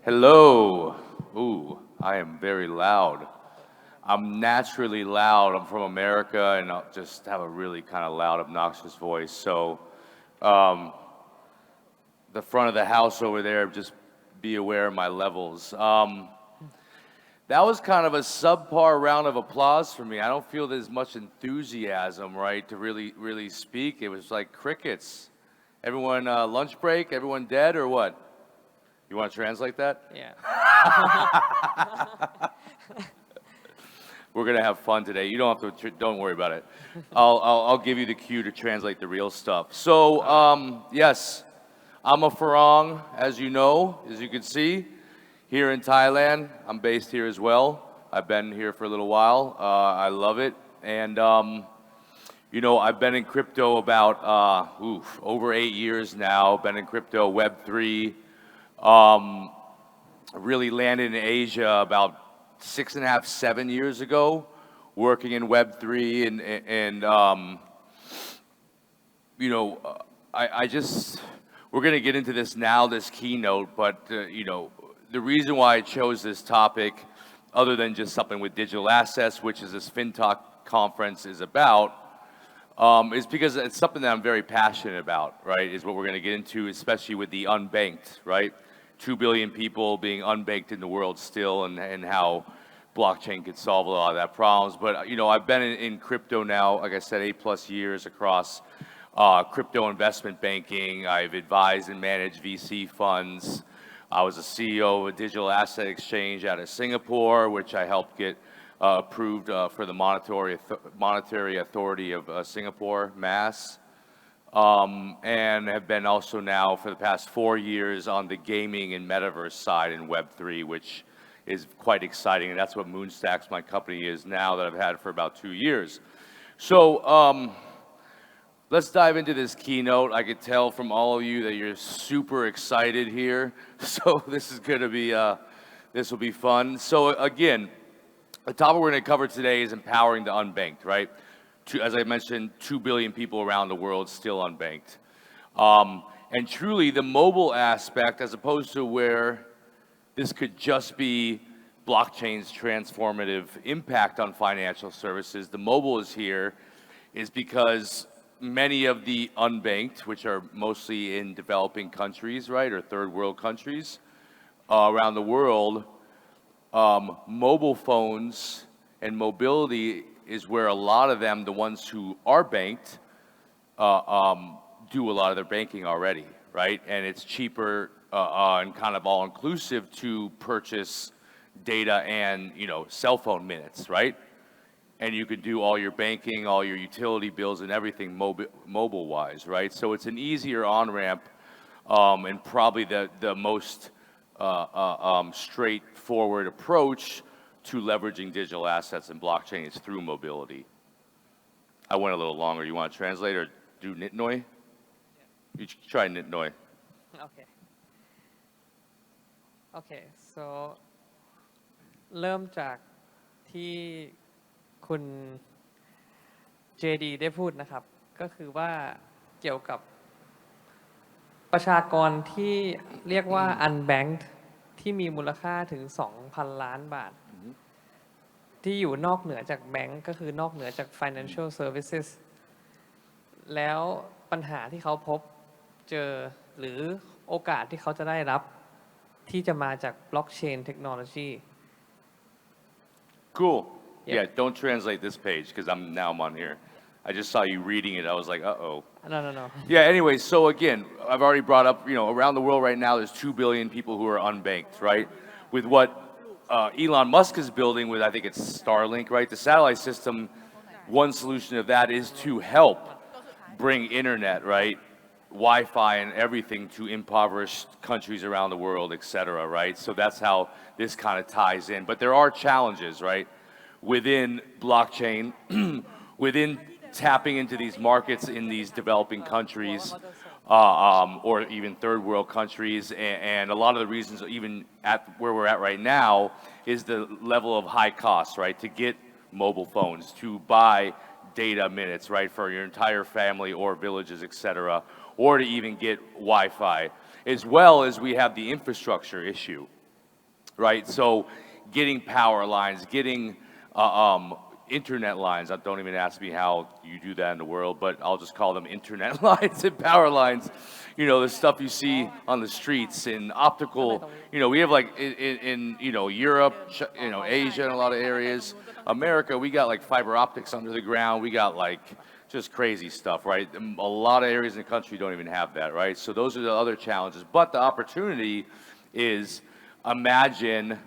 Hello. Ooh, I am very loud. I'm naturally loud. I'm from America, and I'll just have a really kind of loud, obnoxious voice. So, um, the front of the house over there, just be aware of my levels. That was kind of a subpar round of applause for me. I don't feel there's much enthusiasm, right, to really speak. It was like crickets. Everyone lunch break? Everyone dead or what? You want to translate that? Yeah. We're gonna have fun today. You don't have to. Don't worry about it. I'll give you the cue to translate the real stuff. So yes, I'm a Farang, as you know, as you can see, here in Thailand. I'm based here as well. I've been here for a little while. I love it, and I've been in crypto about over 8 years now. Been in crypto Web3. Really landed in Asia about 6.5, 7 years ago, working in Web3, I just we're gonna get into this now, this keynote, but the reason why I chose this topic, other than just something with digital assets, which is this FinTalk conference is about, is because it's something that I'm very passionate about, right? Is what we're gonna get into, especially with the unbanked, right? 2 billion people being unbanked in the world still, and how blockchain could solve a lot of that problems. But I've been in crypto now, like I said, 8+ years across crypto investment banking. I've advised and managed VC funds. I was a CEO of a digital asset exchange out of Singapore, which I helped get approved for the Monetary Authority of Singapore, MAS. And have been also now for the past 4 years on the gaming and metaverse side in Web3, which is quite exciting. And that's what Moonstacks, my company, is now, that I've had for about 2 years. So let's dive into this keynote. I could tell from all of you that you're super excited here. So this is going to be, this will be fun. So again, the topic we're going to cover today is empowering the unbanked, right? As I mentioned, 2 billion people around the world still unbanked. And truly, the mobile aspect, as opposed to where this could just be blockchain's transformative impact on financial services, the mobile is here, is because many of the unbanked, which are mostly in developing countries, right, or third world countries around the world, mobile phones and mobility is where a lot of them, the ones who are banked, do a lot of their banking already, right? And it's cheaper and kind of all-inclusive to purchase data and cell phone minutes, right? And you can do all your banking, all your utility bills, and everything mobile-wise, right? So it's an easier on-ramp, and probably the most straightforward approach to leveraging digital assets and blockchain is through mobility. I went a little longer. You want to translate or do Nitnoy? You try Nitnoy. Okay. Okay. So เริ่มจากที่คุณ JD ได้พูดนะครับก็คือว่าเกี่ยวกับประชากรที่เรียกว่า Unbanked ที่มีมูลค่าถึง 2,000 ล้านบาทที่อยู่นอกเหนือจากแบงก์ก็คือนอกเหนือจาก financial services แล้วปัญหาที่เขาพบเจอหรือโอกาสที่เขาจะได้รับที่จะมาจาก blockchain technology. Cool. Yeah. Yeah, don't translate this page because I'm on here. I just saw you reading it. I was like, uh-oh. No. Yeah, anyway, so again, I've already brought up, around the world right now, there's 2 billion people who are unbanked, right? With what Elon Musk is building with, I think it's Starlink, right? The satellite system, one solution of that is to help bring internet, right? Wi-Fi and everything to impoverished countries around the world, et cetera, right? So that's how this kind of ties in. But there are challenges, right? Within blockchain, within tapping into these markets in these developing countries, or even third world countries, and a lot of the reasons, even at where we're at right now, is the level of high costs, right? To get mobile phones, to buy data minutes, right, for your entire family or villages, et cetera, or to even get Wi-Fi, as well as we have the infrastructure issue, right? So getting power lines, getting internet lines. Don't even ask me how you do that in the world, but I'll just call them internet lines and power lines. You know, the stuff you see on the streets in optical. You know, we have like in Europe, Asia, and a lot of areas. America, we got like fiber optics under the ground. We got like just crazy stuff, right? A lot of areas in the country don't even have that, right? So those are the other challenges. But the opportunity is, imagine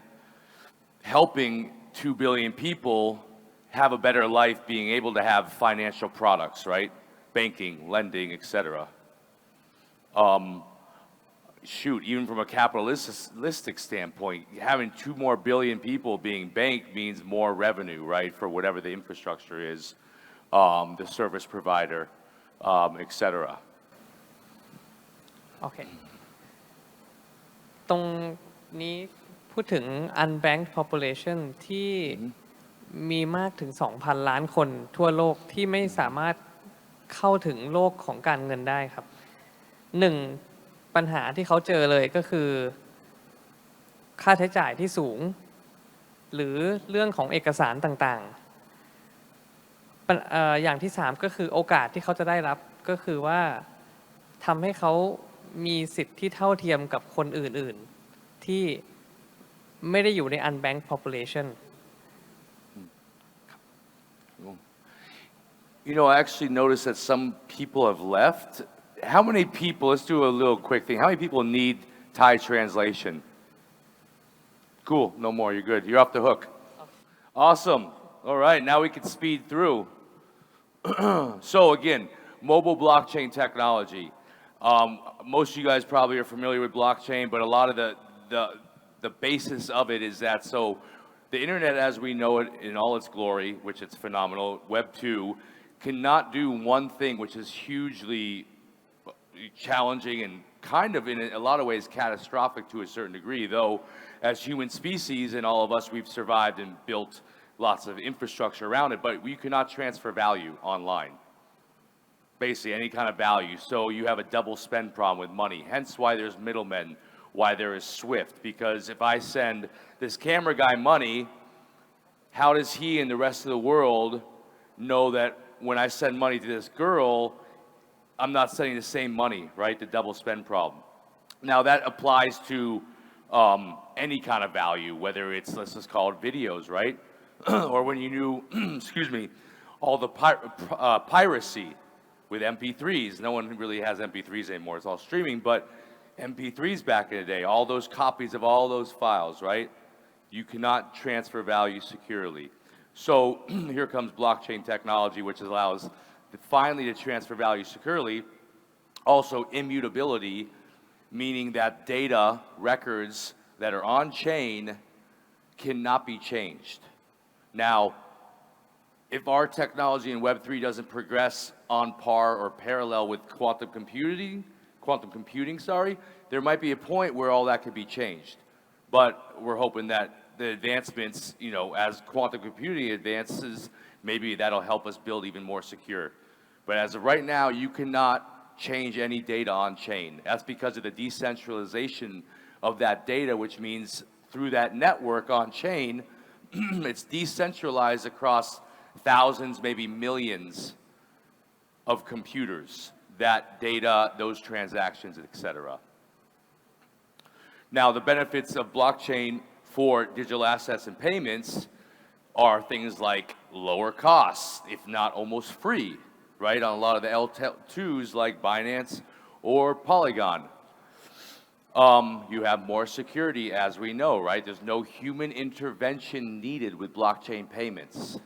helping 2 billion people have a better life, being able to have financial products, right? Banking, lending, etc. Shoot, even from a capitalistic standpoint, having 2 more billion people being banked means more revenue, right? For whatever the infrastructure is, the service provider, etc. โอเคตรงนี้พูดถึง unbanked population ที่มีมากถึง 2,000 ล้านคนทั่วโลกที่ไม่สามารถเข้าถึงโลกของการเงินได้ครับหนึ่งปัญหาที่เขาเจอเลยก็คือค่าใช้จ่ายที่สูงหรือเรื่องของเอกสารต่างๆอย่างที่3ก็คือโอกาสที่เขาจะได้รับก็คือว่าทำให้เขามีสิทธิ์ที่เท่าเทียมกับคนอื่นๆที่ไม่ได้อยู่ใน unbanked population. You know, I actually noticed that some people have left. How many people, let's do a little quick thing. How many people need Thai translation? Cool, no more, you're good. You're off the hook. Awesome. All right, now we can speed through. So again, mobile blockchain technology. Most of you guys probably are familiar with blockchain, but a lot of the basis of it is that, so the internet as we know it in all its glory, which it's phenomenal, Web 2, cannot do one thing, which is hugely challenging and kind of in a lot of ways catastrophic to a certain degree, though as human species and all of us, we've survived and built lots of infrastructure around it, but you cannot transfer value online. Basically any kind of value. So you have a double spend problem with money, hence why there's middlemen, why there is SWIFT, because if I send this camera guy money, how does he and the rest of the world know that when I send money to this girl, I'm not sending the same money, right? The double spend problem. Now that applies to any kind of value, whether it's, let's just call it videos, right? Or when you knew, excuse me, all the piracy with MP3s. No one really has MP3s anymore, it's all streaming, but MP3s back in the day, all those copies of all those files, right? You cannot transfer value securely. So here comes blockchain technology, which allows finally to transfer value securely. Also immutability, meaning that data records that are on chain cannot be changed. Now, if our technology in Web3 doesn't progress on par or parallel with quantum computing, there might be a point where all that could be changed. But we're hoping that the advancements, you know, as quantum computing advances, maybe that'll help us build even more secure. But as of right now, you cannot change any data on chain. That's because of the decentralization of that data, which means through that network on chain, it's decentralized across thousands, maybe millions of computers, that data, those transactions, etc. Now, the benefits of blockchain for digital assets and payments are things like lower costs, if not almost free, right? On a lot of the L2s like Binance or Polygon. You have more security, as we know, right? There's no human intervention needed with blockchain payments.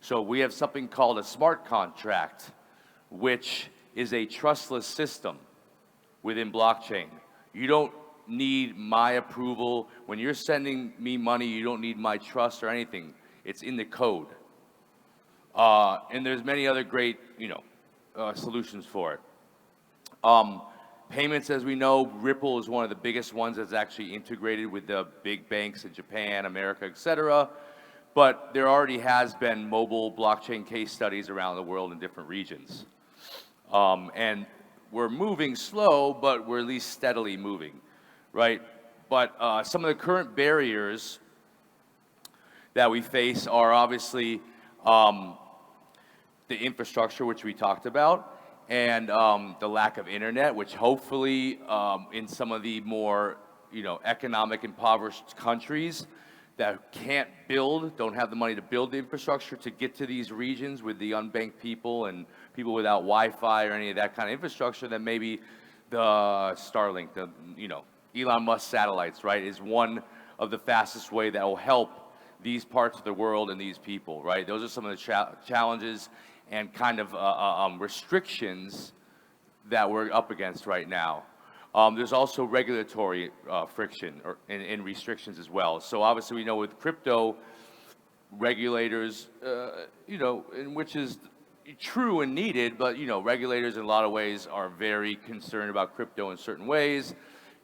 So we have something called a smart contract, which is a trustless system within blockchain. You don't need my approval. When you're sending me money, you don't need my trust or anything. It's in the code. And there's many other great, solutions for it. Payments, as we know, Ripple is one of the biggest ones that's actually integrated with the big banks in Japan, America, etc. But there already has been mobile blockchain case studies around the world in different regions. And we're moving slow, but we're at least steadily moving, right? But some of the current barriers that we face are obviously the infrastructure, which we talked about, and the lack of internet, which hopefully in some of the more economic impoverished countries that can't build, don't have the money to build the infrastructure to get to these regions with the unbanked people and people without Wi-Fi or any of that kind of infrastructure, then maybe the Starlink, Elon Musk satellites, right, is one of the fastest way that will help these parts of the world and these people, right? Those are some of the challenges and kind of restrictions that we're up against right now. There's also regulatory friction and restrictions as well. So obviously we know with crypto, regulators, and which is true and needed, but regulators in a lot of ways are very concerned about crypto in certain ways.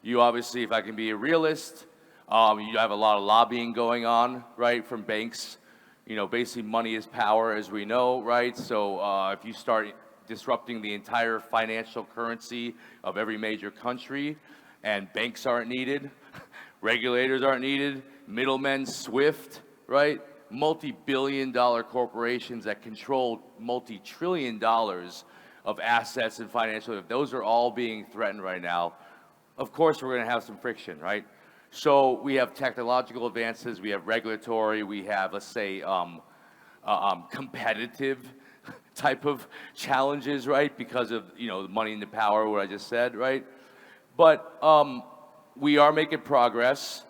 You obviously, if I can be a realist, you have a lot of lobbying going on, right, from banks. Basically money is power, as we know, right? So if you start disrupting the entire financial currency of every major country, and banks aren't needed, regulators aren't needed, middlemen, SWIFT, right? Multi-billion-dollar corporations that control multi-trillion dollars of assets and financial, if those are all being threatened right now, of course we're going to have some friction, right? So we have technological advances, we have regulatory, we have, let's say, competitive type of challenges, right? Because of, the money and the power, what I just said, right? But we are making progress.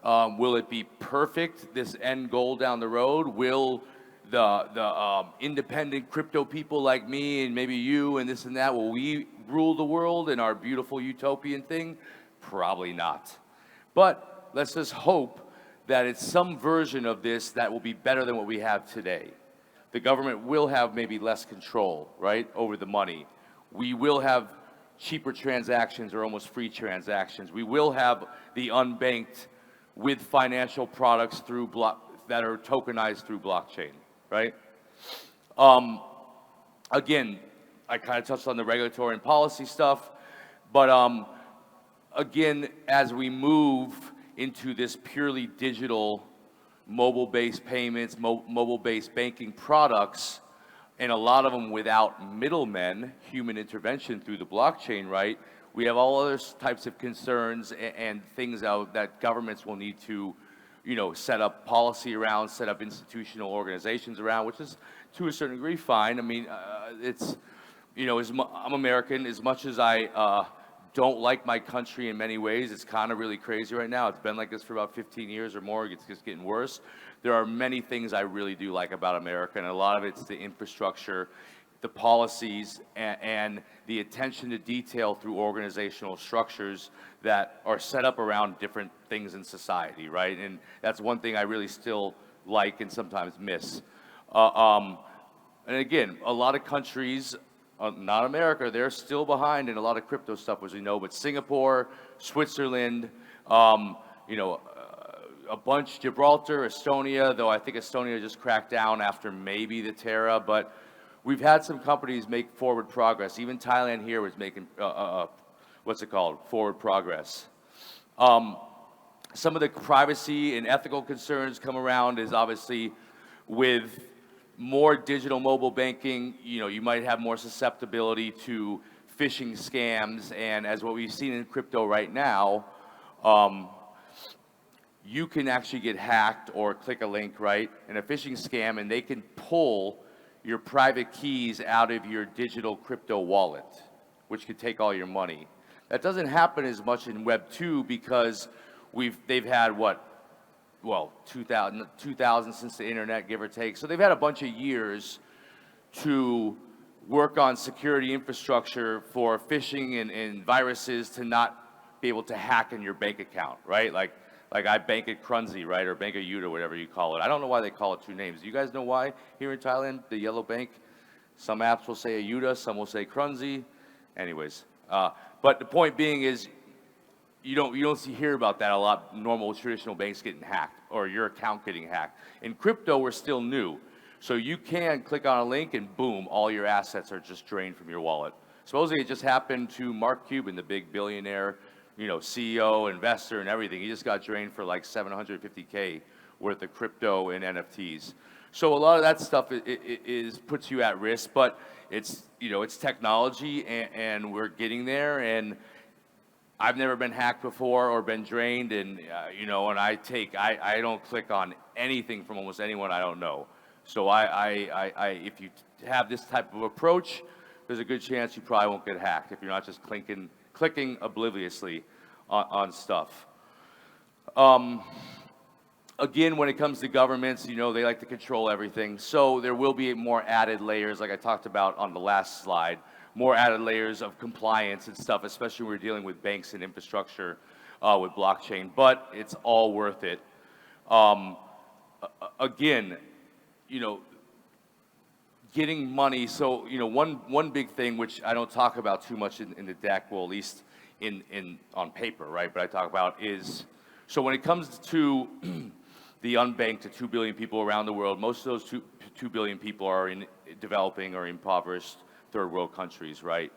Will it be perfect, this end goal down the road? Will the independent crypto people like me and maybe you and this and that, will we rule the world in our beautiful utopian thing? Probably not. But let's just hope that it's some version of this that will be better than what we have today. The government will have maybe less control, right, over the money. We will have cheaper transactions or almost free transactions. We will have the unbanked with financial products that are tokenized through blockchain, right? Again, I kind of touched on the regulatory and policy stuff, but again, as we move into this purely digital mobile-based payments, mobile-based banking products, and a lot of them without middlemen, human intervention through the blockchain, right? We have all other types of concerns and things that governments will need to, set up policy around, set up institutional organizations around, which is to a certain degree fine. I mean, it's, I'm American. As much as I don't like my country in many ways, it's kind of really crazy right now. It's been like this for about 15 years or more. It's just getting worse. There are many things I really do like about America, and a lot of it's the infrastructure, the policies, and the attention to detail through organizational structures that are set up around different things in society, right? And that's one thing I really still like and sometimes miss. And again, a lot of countries, not America, they're still behind in a lot of crypto stuff, as we know, but Singapore, Switzerland, a bunch, Gibraltar, Estonia, though I think Estonia just cracked down after maybe the Terra, but we've had some companies make forward progress. Even Thailand here was making, forward progress. Some of the privacy and ethical concerns come around is obviously with more digital mobile banking, you might have more susceptibility to phishing scams, and as what we've seen in crypto right now, you can actually get hacked or click a link, right, in a phishing scam, and they can pull your private keys out of your digital crypto wallet, which could take all your money. That doesn't happen as much in Web 2 because they've had 2000 since the internet, give or take. So they've had a bunch of years to work on security infrastructure for phishing and viruses to not be able to hack in your bank account, right? Like I bank at Crunzy, right, or Bank of Yuta, whatever you call it. I don't know why they call it two names. Do you guys know why here in Thailand, the yellow bank? Some apps will say Ayuda, some will say Crunzy. Anyways, but the point being is, you don't hear about that a lot. Normal traditional banks getting hacked or your account getting hacked. In crypto, we're still new, so you can click on a link and boom, all your assets are just drained from your wallet. Supposedly, it just happened to Mark Cuban, the big billionaire CEO, investor, and everything. He just got drained for like 750K worth of crypto and NFTs. So a lot of that stuff puts you at risk, but it's technology, and we're getting there. And I've never been hacked before or been drained, and and I don't click on anything from almost anyone I don't know. So if you have this type of approach, there's a good chance you probably won't get hacked if you're not just clicking obliviously on stuff. Again, when it comes to governments, they like to control everything. So there will be more added layers, like I talked about on the last slide, more added layers of compliance and stuff, especially when we're dealing with banks and infrastructure with blockchain. But it's all worth it. Again, getting money. So one big thing which I don't talk about too much in the deck, well, at least on paper, right? But I talk about is, so when it comes to the unbanked, to 2 billion people around the world, most of those 2 billion people are in developing or impoverished third world countries, right?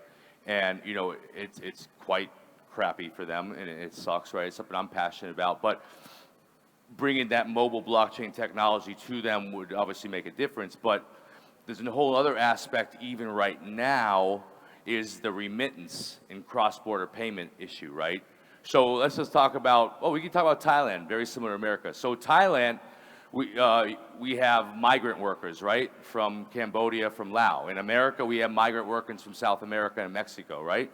And it's quite crappy for them, and it sucks, right? It's something I'm passionate about, but bringing that mobile blockchain technology to them would obviously make a difference. But there's a whole other aspect even right now, is the remittance and cross-border payment issue, right? So let's just talk about, we can talk about Thailand, very similar to America. So Thailand, we have migrant workers, right, from Cambodia, from Laos. In America, we have migrant workers from South America and Mexico, right?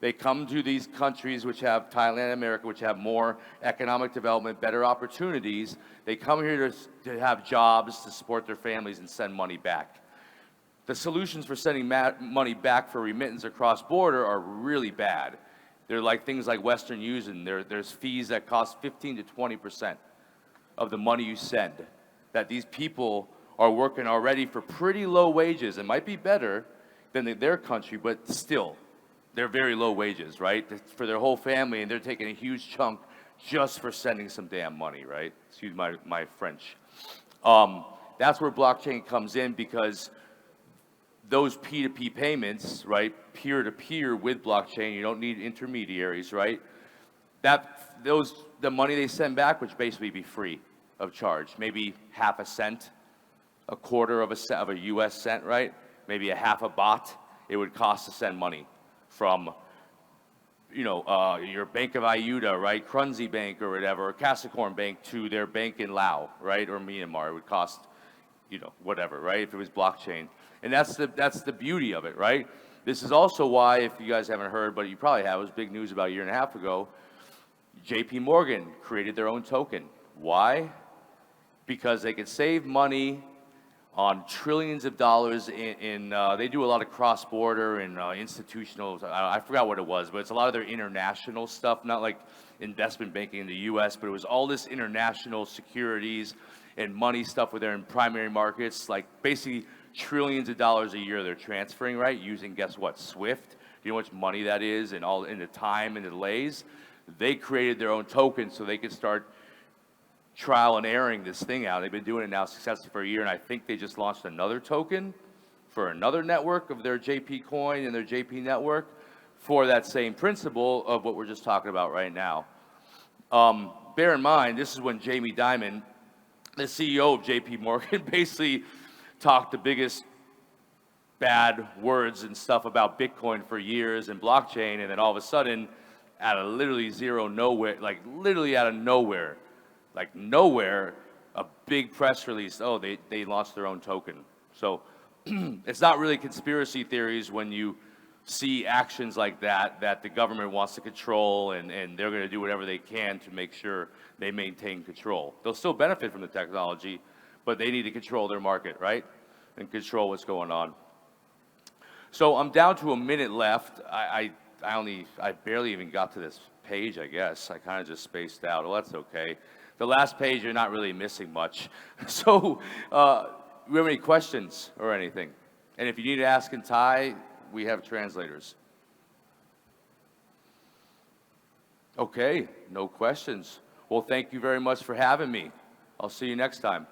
They come to these countries, which have Thailand and America, which have more economic development, better opportunities. They come here to have jobs, to support their families, and send money back. The solutions for sending money back for remittance across border are really bad. They're like things like Western Union. There's fees that cost 15 to 20% of the money you send. That these people are working already for pretty low wages. It might be better than their country, but still, they're very low wages, right? For their whole family, and they're taking a huge chunk just for sending some damn money, right? Excuse my French. That's where blockchain comes in, because those P2P payments, right, peer-to-peer with blockchain, you don't need intermediaries, right? The money they send back would basically be free of charge, maybe half a cent, a quarter of a U.S. cent, right? Maybe a half a baht it would cost to send money from, your Bank of Ayuda, right, Krunzi Bank or whatever, or Capricorn Bank to their bank in Laos, right, or Myanmar. It would cost, whatever, right, if it was blockchain. And that's the beauty of it, right? This is also why, if you guys haven't heard, but you probably have, it was big news about a year and a half ago, JP Morgan created their own token. Why? Because they could save money on trillions of dollars they do a lot of cross-border and institutional, I forgot what it was, but it's a lot of their international stuff, not like investment banking in the U.S., but it was all this international securities and money stuff with their primary markets, like basically trillions of dollars a year they're transferring, right, using, guess what, SWIFT. Do you know how much money that is, and all in the time and the delays? They created their own token so they could start trial and erroring this thing out. They've been doing it now successfully for a year, and I think they just launched another token for another network of their JP coin and their JP network for that same principle of what we're just talking about right now. Bear in mind, this is when Jamie Dimon, the CEO of JP Morgan, basically talked the biggest bad words and stuff about Bitcoin for years and blockchain, and then all of a sudden, out of literally nowhere, a big press release, they launched their own token. So it's not really conspiracy theories when you see actions like that the government wants to control, and they're going to do whatever they can to make sure they maintain control. They'll still benefit from the technology, but they need to control their market, right? And control what's going on. So I'm down to a minute left. I barely even got to this page, I guess. I kind of just spaced out. Well, that's okay. The last page, you're not really missing much. So, do you have any questions or anything? And if you need to ask in Thai, we have translators. Okay, no questions. Well, thank you very much for having me. I'll see you next time.